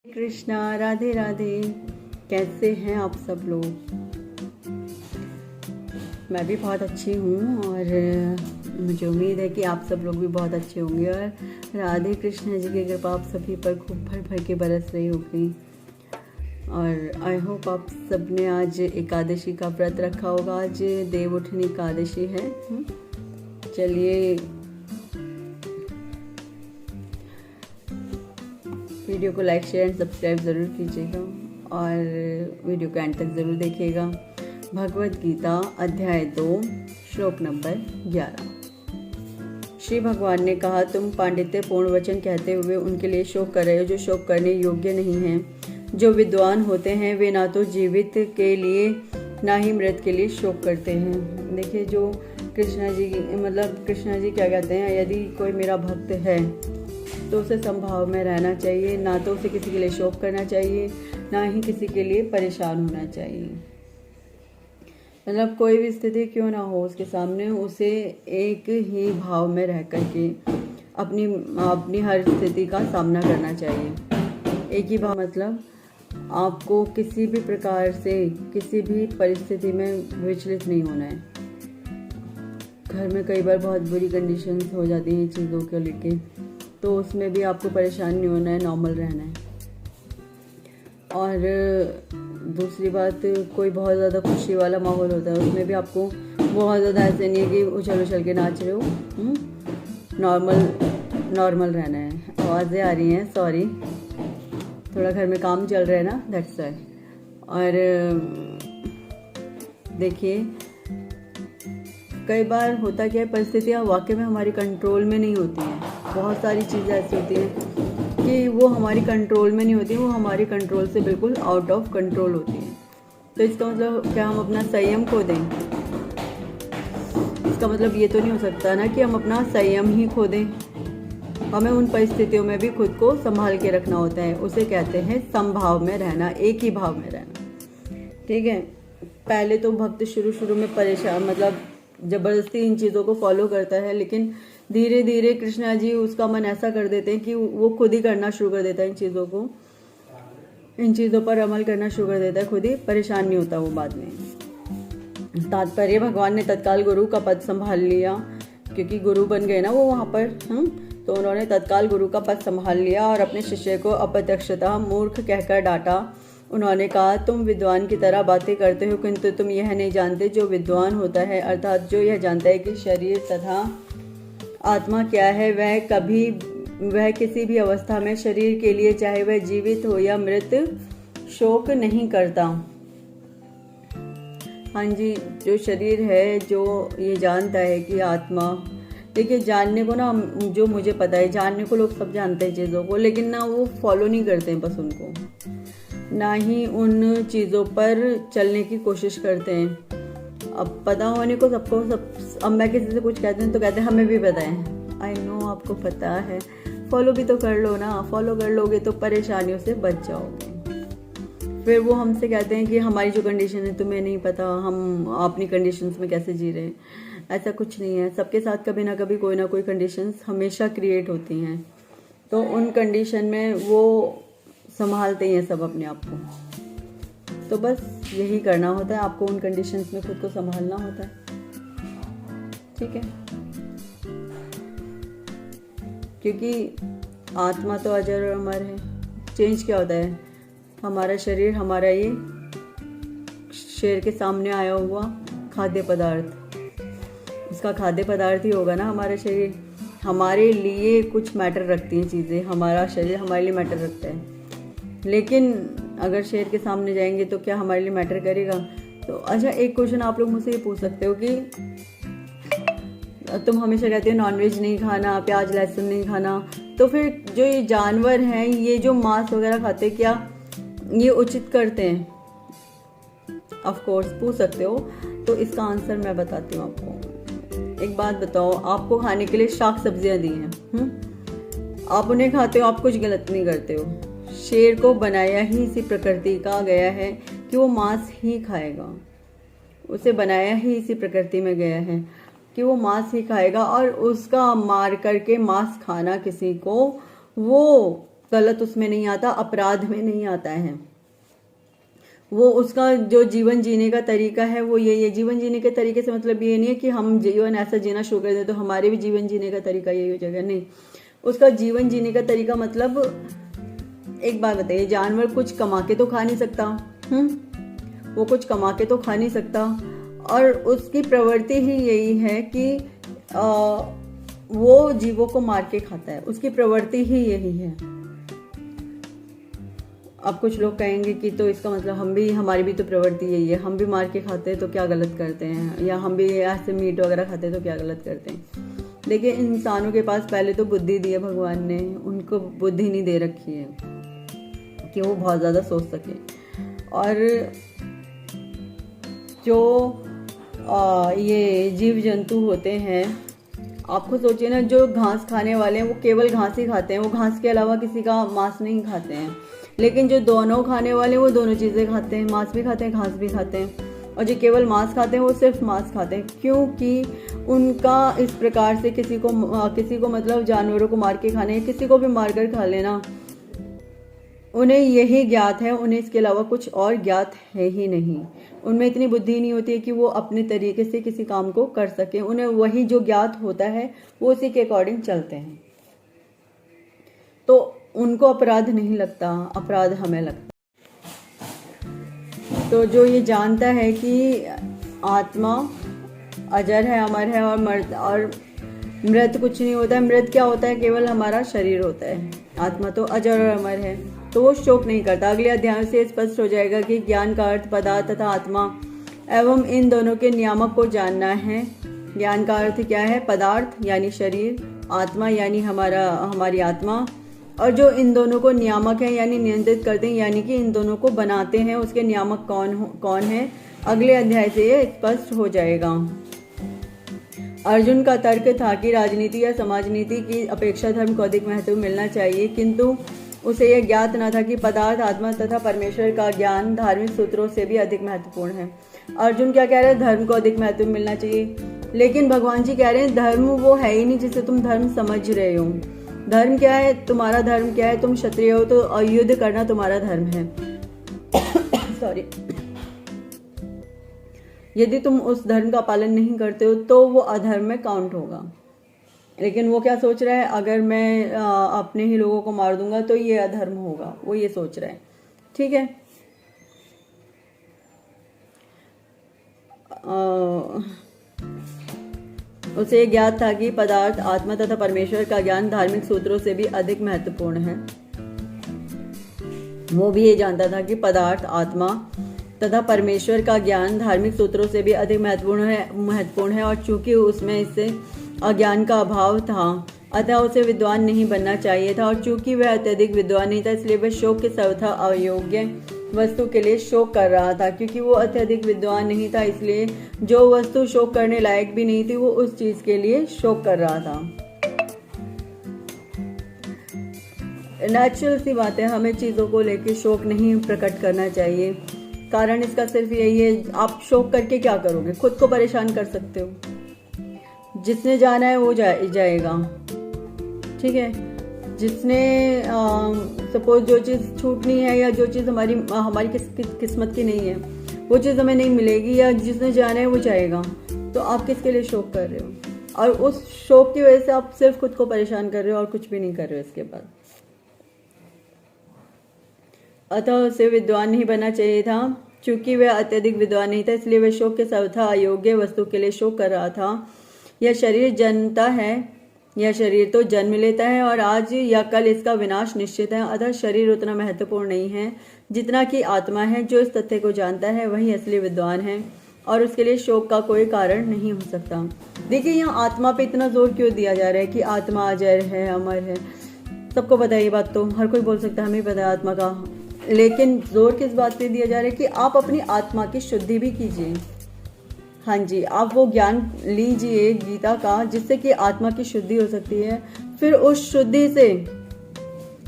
कृष्णा, राधे राधे। कैसे हैं आप सब लोग? मैं भी बहुत अच्छी हूँ और मुझे उम्मीद है कि आप सब लोग भी बहुत अच्छे होंगे और राधे कृष्ण जी की कृपा आप सभी पर खूब भर भर के बरस रही होगी। और आई होप आप सब ने आज एकादशी का व्रत रखा होगा। आज देवउठनी एकादशी है। चलिए वीडियो को लाइक शेयर एंड सब्सक्राइब ज़रूर कीजिएगा और वीडियो को एंड तक ज़रूर देखिएगा। भगवद गीता अध्याय 2 श्लोक नंबर 11। श्री भगवान ने कहा, तुम पांडित्यपूर्ण वचन कहते हुए उनके लिए शोक कर रहे हो जो शोक करने योग्य नहीं हैं। जो विद्वान होते हैं वे ना तो जीवित के लिए ना ही मृत के लिए शोक करते हैं। देखिए, जो कृष्णा जी क्या कहते हैं, यदि कोई मेरा भक्त है तो उसे संभाव में रहना चाहिए, ना तो उसे किसी के लिए शोक करना चाहिए, ना ही किसी के लिए परेशान होना चाहिए। मतलब कोई भी स्थिति क्यों ना हो उसके सामने, उसे एक ही भाव में रह करके अपनी हर स्थिति का सामना करना चाहिए। एक ही भाव मतलब आपको किसी भी प्रकार से किसी भी परिस्थिति में विचलित नहीं होना है। घर में कई बार बहुत बुरी कंडीशंस हो जाती हैं चीज़ों को लेके, तो उसमें भी आपको परेशान नहीं होना है, नॉर्मल रहना है। और दूसरी बात, कोई बहुत ज़्यादा खुशी वाला माहौल होता है, उसमें भी आपको बहुत ज़्यादा ऐसे नहीं है कि उछल उछल के नाच रहे हो। नॉर्मल रहना है। आवाज़ें आ रही हैं, सॉरी, थोड़ा घर में काम चल रहा है ना, दैट्स व्हाई। और देखिए, कई बार होता क्या है, परिस्थितियाँ वाकई में हमारी कंट्रोल में नहीं होती हैं। बहुत सारी चीज़ें ऐसी होती हैं कि वो हमारी कंट्रोल में नहीं होती, वो हमारी कंट्रोल से बिल्कुल आउट ऑफ कंट्रोल होती हैं। तो इसका मतलब क्या हम अपना संयम खो दें? इसका मतलब ये तो नहीं हो सकता ना कि हम अपना संयम ही खो दें। हमें उन परिस्थितियों में भी खुद को संभाल के रखना होता है। उसे कहते हैं समभाव में रहना, एक ही भाव में रहना। ठीक है। पहले तो भक्त शुरू में परेशान ज़बरदस्ती इन चीज़ों को फॉलो करता है, लेकिन धीरे धीरे कृष्णा जी उसका मन ऐसा कर देते हैं कि वो खुद ही करना शुरू कर देता है इन चीज़ों पर अमल करना शुरू कर देता है, खुद ही परेशान नहीं होता वो बाद में। तात्पर्य, भगवान ने तत्काल गुरु का पद संभाल लिया, क्योंकि गुरु बन गए ना वो वहाँ पर। तो उन्होंने तत्काल गुरु का पद संभाल लिया और अपने शिष्य को अप्रत्यक्षतः मूर्ख कहकर डांटा। उन्होंने कहा, तुम विद्वान की तरह बातें करते हो, किंतु तुम यह नहीं जानते जो विद्वान होता है, अर्थात जो यह जानता है कि शरीर तथा आत्मा क्या है, वह किसी भी अवस्था में शरीर के लिए, चाहे वह जीवित हो या मृत, शोक नहीं करता। हाँ जी, जो शरीर है, जो ये जानता है कि आत्मा, देखिए जानने को ना, जो मुझे पता है, जानने को लोग सब जानते हैं चीज़ों को, लेकिन ना वो फॉलो नहीं करते हैं बस उनको, ना ही उन चीज़ों पर चलने की कोशिश करते हैं। अब पता होने को सबको अब मैं किसी से कुछ कहते हैं तो कहते हैं हमें भी पता है। आई नो आपको पता है, फॉलो भी तो कर लो ना। फॉलो कर लोगे तो परेशानियों से बच जाओगे। फिर वो हमसे कहते हैं कि हमारी जो कंडीशन है तुम्हें नहीं पता, हम अपनी कंडीशंस में कैसे जी रहे हैं। ऐसा कुछ नहीं है। सबके साथ कभी ना कभी कोई ना कोई कंडीशंस हमेशा क्रिएट होती हैं, तो उन कंडीशन में वो संभालते हैं सब अपने आप को। तो बस यही करना होता है, आपको उन कंडीशंस में खुद को संभालना होता है। ठीक है, क्योंकि आत्मा तो अजर और अमर है। चेंज क्या होता है? हमारा शरीर, हमारा ये शेर के सामने आया हुआ खाद्य पदार्थ, उसका खाद्य पदार्थ ही होगा ना हमारा शरीर। हमारे लिए कुछ मैटर रखती हैं चीज़ें, हमारा शरीर हमारे लिए मैटर रखता है। लेकिन अगर शेर के सामने जाएंगे तो क्या हमारे लिए मैटर करेगा? तो अच्छा, एक क्वेश्चन आप लोग मुझसे ये पूछ सकते हो कि तुम हमेशा कहते हो नॉनवेज नहीं खाना, प्याज लहसुन नहीं खाना, तो फिर जो ये जानवर हैं, ये जो मांस वगैरह खाते, क्या ये उचित करते हैं? ऑफ कोर्स पूछ सकते हो। तो इसका आंसर मैं बताती हूँ आपको। एक बात बताओ, आपको खाने के लिए शाक सब्जियां दी हैं, आप उन्हें खाते हो, आप कुछ गलत नहीं करते हो। शेर को बनाया ही इसी प्रकृति का गया है कि वो मांस ही खाएगा। उसे बनाया ही इसी प्रकृति में गया है कि वो मांस ही खाएगा, और उसका मार करके मांस खाना किसी को, वो गलत उसमें नहीं आता, अपराध में नहीं आता है। वो उसका जो जीवन जीने का तरीका है वो यही है। जीवन जीने के तरीके से मतलब ये नहीं है कि हम जीवन ऐसा जीना शुरू कर दें तो हमारे भी जीवन जीने का तरीका यही हो जाएगा, नहीं। उसका जीवन जीने का तरीका मतलब, एक बात बताइए, जानवर कुछ कमा के तो खा नहीं सकता, वो कुछ कमा के तो खा नहीं सकता, और उसकी प्रवृत्ति ही यही है कि वो जीवों को मार के खाता है, उसकी प्रवृत्ति ही यही है। अब कुछ लोग कहेंगे कि तो इसका मतलब हमारी भी तो प्रवृत्ति यही है, हम भी मार के खाते हैं तो क्या गलत करते हैं, या हम भी ऐसे मीट वगैरह खाते हैं तो क्या गलत करते हैं। देखिए, इंसानों के पास पहले तो बुद्धि दी है भगवान ने, उनको बुद्धि नहीं दे रखी है कि वो बहुत ज़्यादा सोच सके। और जो ये जीव जंतु होते हैं, आप खुद सोचिए ना, जो घास खाने वाले हैं वो केवल घास ही खाते हैं, वो घास के अलावा किसी का मांस नहीं खाते हैं। लेकिन जो दोनों खाने वाले हैं वो दोनों चीज़ें खाते हैं, मांस भी खाते हैं, घास भी खाते हैं। और जो केवल मांस खाते हैं वो सिर्फ मांस खाते हैं, क्योंकि उनका इस प्रकार से किसी को मतलब जानवरों को मार के खाने, किसी को भी मारकर खा लेना, उन्हें यही ज्ञात है, उन्हें इसके अलावा कुछ और ज्ञात है ही नहीं। उनमें इतनी बुद्धि नहीं होती है कि वो अपने तरीके से किसी काम को कर सके। उन्हें वही जो ज्ञात होता है वो उसी के अकॉर्डिंग चलते हैं। तो उनको अपराध नहीं लगता, अपराध हमें लगता। तो जो ये जानता है कि आत्मा अजर है, अमर है, और मृत कुछ नहीं होता है। मृत क्या होता है? केवल हमारा शरीर होता है। आत्मा तो अजर और अमर है, तो वो शोक नहीं करता। अगले अध्याय से स्पष्ट हो जाएगा कि ज्ञान का अर्थ पदार्थ तथा आत्मा एवं इन दोनों के नियामक को जानना है। ज्ञान का अर्थ क्या है? पदार्थ यानी शरीर, आत्मा यानी हमारी आत्मा, और जो इन दोनों को नियामक है यानी नियंत्रित करते हैं, यानी कि इन दोनों को बनाते हैं, उसके नियामक कौन है? अगले अध्याय से ये स्पष्ट हो जाएगा। अर्जुन का तर्क था कि राजनीति या समाज नीति की अपेक्षा धर्म को अधिक महत्व मिलना चाहिए, किंतु उसे यह ज्ञात न था कि पदार्थ, आत्मा तथा परमेश्वर का ज्ञान धार्मिक सूत्रों से भी अधिक महत्वपूर्ण है। अर्जुन क्या कह रहे हैं? धर्म को अधिक महत्व मिलना चाहिए, लेकिन भगवान जी कह रहे हैं धर्म वो है ही नहीं जिसे तुम धर्म समझ रहे हो। धर्म क्या है? तुम्हारा धर्म क्या है? तुम क्षत्रिय हो तो युद्ध करना तुम्हारा धर्म है। सॉरी। यदि तुम उस धर्म का पालन नहीं करते हो तो वो अधर्म में काउंट होगा। लेकिन वो क्या सोच रहा है? अगर मैं अपने ही लोगों को मार दूंगा तो ये अधर्म होगा, वो ये सोच रहा है। ठीक है। उसे ज्ञात था कि पदार्थ, आत्मा तथा परमेश्वर का ज्ञान धार्मिक सूत्रों से भी अधिक महत्वपूर्ण है। वो भी ये जानता था कि पदार्थ, आत्मा तथा परमेश्वर का ज्ञान धार्मिक सूत्रों से भी अधिक महत्वपूर्ण है, और चूंकि उसमें इससे अज्ञान का अभाव था अतः उसे विद्वान नहीं बनना चाहिए था, और चूंकि वह अत्यधिक विद्वान नहीं था इसलिए वह शोक के सर्वथा अयोग्य वस्तु के लिए शोक कर रहा था। क्योंकि वो अत्यधिक विद्वान नहीं था इसलिए जो वस्तु शोक करने लायक भी नहीं थी वो उस चीज के लिए शोक कर रहा था। नेचुरल सी बात है, हमें चीजों को लेकर शोक नहीं प्रकट करना चाहिए। कारण इसका सिर्फ यही है, आप शोक करके क्या करोगे? खुद को परेशान कर सकते हो। जिसने जाना है वो जाएगा। ठीक है। जिसने सपोज जो चीज़ छूटनी है या जो चीज़ हमारी किस्मत की नहीं है वो चीज़ हमें नहीं मिलेगी, या जिसने जाना है वो जाएगा, तो आप किसके लिए शोक कर रहे हो? और उस शोक की वजह से आप सिर्फ खुद को परेशान कर रहे हो और कुछ भी नहीं कर रहे हो इसके बाद। अतः उसे विद्वान नहीं बनना चाहिए था। चूंकि वह अत्यधिक विद्वान नहीं था इसलिए वह शोक के सर्वथा अयोग्य वस्तु के लिए शोक कर रहा था। यह शरीर जन्मता है, यह शरीर तो जन्म लेता है और आज या कल इसका विनाश निश्चित है। अतः शरीर उतना महत्वपूर्ण नहीं है जितना कि आत्मा है। जो इस तथ्य को जानता है वही असली विद्वान है और उसके लिए शोक का कोई कारण नहीं हो सकता। देखिए, यहाँ आत्मा पे इतना जोर क्यों दिया जा रहा है कि आत्मा अजर है, अमर है। सबको पता है ये बात, तो हर कोई बोल सकता है हमें पता है आत्मा का, लेकिन जोर किस बात पे दिया जा रहा है कि आप अपनी आत्मा की शुद्धि भी कीजिए। हाँ जी, आप वो ज्ञान लीजिए गीता का जिससे कि आत्मा की शुद्धि हो सकती है। फिर उस शुद्धि से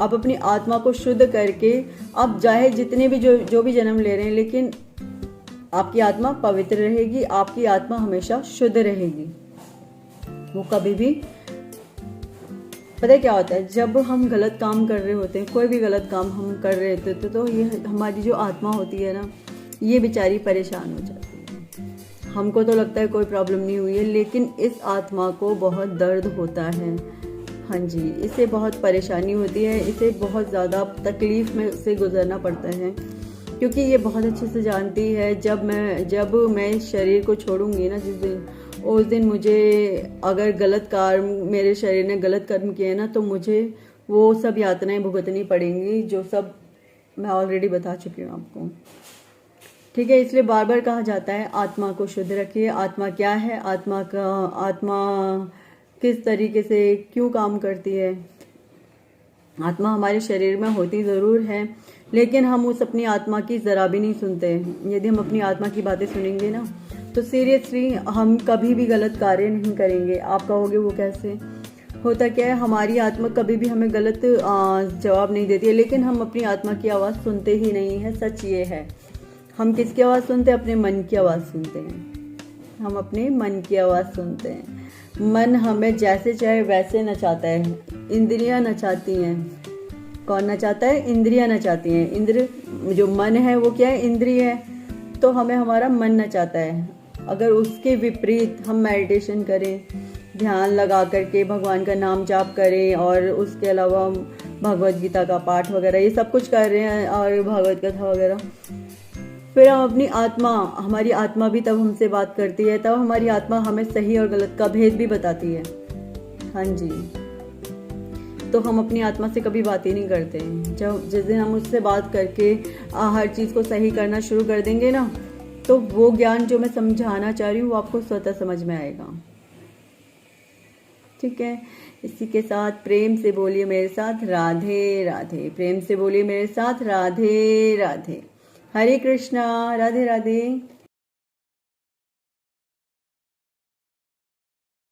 आप अपनी आत्मा को शुद्ध करके आप चाहे जितने भी जो भी जन्म ले रहे हैं, लेकिन आपकी आत्मा पवित्र रहेगी, आपकी आत्मा हमेशा शुद्ध रहेगी। वो कभी भी पता है क्या होता है, जब हम गलत काम कर रहे होते हैं, कोई भी गलत काम हम कर रहे होते हैं, तो ये हमारी जो आत्मा होती है ना, ये बेचारी परेशान हो जाती है। हमको तो लगता है कोई प्रॉब्लम नहीं हुई है, लेकिन इस आत्मा को बहुत दर्द होता है। हाँ जी, इसे बहुत परेशानी होती है, इसे बहुत ज़्यादा तकलीफ़ में से गुजरना पड़ता है, क्योंकि ये बहुत अच्छे से जानती है जब मैं शरीर को छोड़ूंगी ना, जिस दिन, उस दिन मुझे अगर गलत कर्म, मेरे शरीर ने गलत कर्म किए ना, तो मुझे वो सब यातनाएं भुगतनी पड़ेंगी, जो सब मैं ऑलरेडी बता चुकी हूँ आपको। ठीक है, इसलिए बार बार कहा जाता है आत्मा को शुद्ध रखिए। आत्मा क्या है, आत्मा किस तरीके से क्यों काम करती है। आत्मा हमारे शरीर में होती ज़रूर है, लेकिन हम उस अपनी आत्मा की ज़रा भी नहीं सुनते। यदि हम अपनी आत्मा की बातें सुनेंगे ना, तो सीरियसली हम कभी भी गलत कार्य नहीं करेंगे। आप कहोगे वो कैसे? होता क्या है, हमारी आत्मा कभी भी हमें गलत जवाब नहीं देती है, लेकिन हम अपनी आत्मा की आवाज़ सुनते ही नहीं है। सच ये है, हम किसकी आवाज़ सुनते हैं? अपने मन की आवाज़ सुनते हैं। हम अपने मन की आवाज़ सुनते हैं। मन हमें जैसे चाहे वैसे नचाता है, इंद्रियां नचाती हैं। कौन नचाता है? इंद्रियां नचाती हैं। इंद्र जो मन है वो क्या है? इंद्रिय है। तो हमें हमारा मन नचाता है। अगर उसके विपरीत हम मेडिटेशन करें, ध्यान लगा करके भगवान का नाम जाप करें, और उसके अलावा भगवत गीता का पाठ वगैरह ये सब कुछ कर रहे हैं, और भगवत कथा वगैरह, फिर हम अपनी आत्मा, हमारी आत्मा भी तब हमसे बात करती है, तब हमारी आत्मा हमें सही और गलत का भेद भी बताती है। हाँ जी, तो हम अपनी आत्मा से कभी बात ही नहीं करते हैं। जब जिस दिन हम उससे बात करके हर चीज़ को सही करना शुरू कर देंगे ना, तो वो ज्ञान जो मैं समझाना चाह रही हूँ वो आपको स्वतः समझ में आएगा। ठीक है, इसी के साथ प्रेम से बोलिए मेरे साथ राधे राधे। प्रेम से बोलिए मेरे साथ राधे राधे। हरे कृष्णा। राधे राधे।